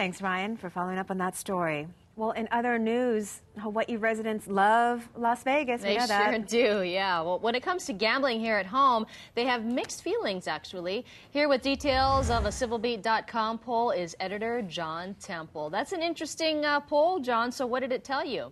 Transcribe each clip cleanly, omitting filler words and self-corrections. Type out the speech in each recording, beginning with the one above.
Thanks, Ryan, for following up on that story. Well, in other news, Hawaii residents love Las Vegas. They sure do, yeah. Well, when it comes to gambling here at home, they have mixed feelings, actually. Here with details of a civilbeat.com poll is editor John Temple. That's an interesting poll, John. So what did it tell you?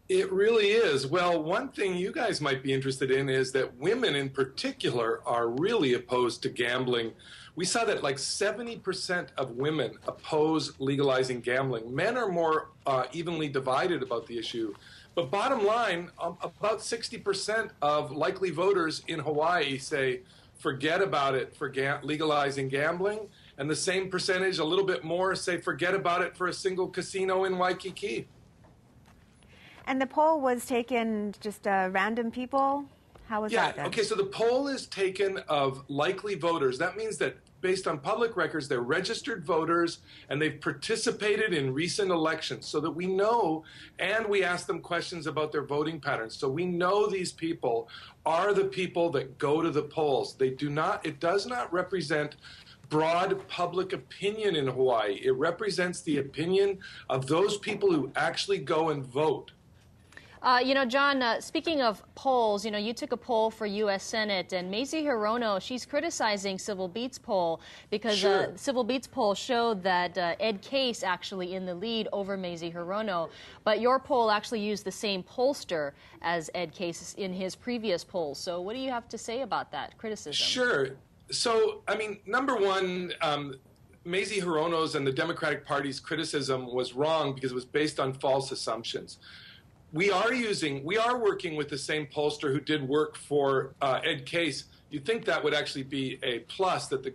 It really is. Well, one thing you guys might be interested in is that women in particular are really opposed to gambling. We saw that like 70% of women oppose legalizing gambling. Men are more evenly divided about the issue. But bottom line, about 60% of likely voters in Hawaii say forget about it for legalizing gambling. And the same percentage, a little bit more, say forget about it for a single casino in Waikiki. And the poll was taken just random people? How was that then? Okay, so the poll is taken of likely voters. That means that based on public records, they're registered voters and they've participated in recent elections so that we know, and we ask them questions about their voting patterns. So we know these people are the people that go to the polls. They do not, it does not represent broad public opinion in Hawaii. It represents the opinion of those people who actually go and vote. John, speaking of polls, you took a poll for U.S. Senate, and Mazie Hirono, she's criticizing Civil Beat's poll because Civil Beat's poll showed that Ed Case actually in the lead over Mazie Hirono, but your poll actually used the same pollster as Ed Case in his previous polls. So what do you have to say about that criticism? Sure. So, I mean, number one, Mazie Hirono's and the Democratic Party's criticism was wrong because it was based on false assumptions. We are working with the same pollster who did work for Ed Case. You'd think that would actually be a plus that the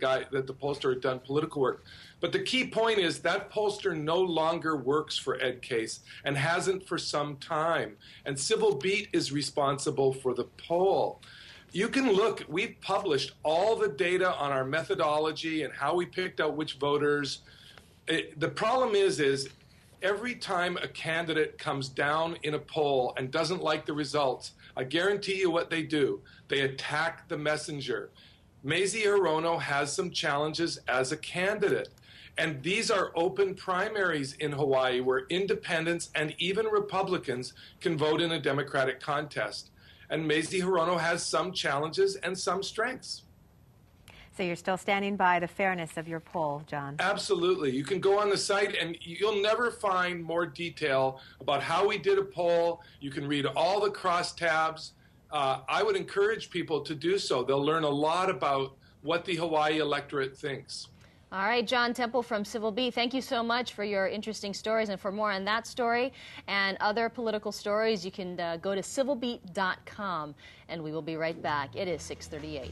pollster had done political work. But the key point is that pollster no longer works for Ed Case and hasn't for some time. And Civil Beat is responsible for the poll. You can look, we've published all the data on our methodology and how we picked out which voters. The problem is every time a candidate comes down in a poll and doesn't like the results, I guarantee you what they do. They attack the messenger. Mazie Hirono has some challenges as a candidate. And these are open primaries in Hawaii where independents and even Republicans can vote in a Democratic contest. And Mazie Hirono has some challenges and some strengths. So you're still standing by the fairness of your poll, John? Absolutely. You can go on the site and you'll never find more detail about how we did a poll. You can read all the crosstabs. I would encourage people to do so. They'll learn a lot about what the Hawaii electorate thinks. All right, John Temple from Civil Beat, thank you so much for your interesting stories. And for more on that story and other political stories, you can go to civilbeat.com, and we will be right back. It is 6:38.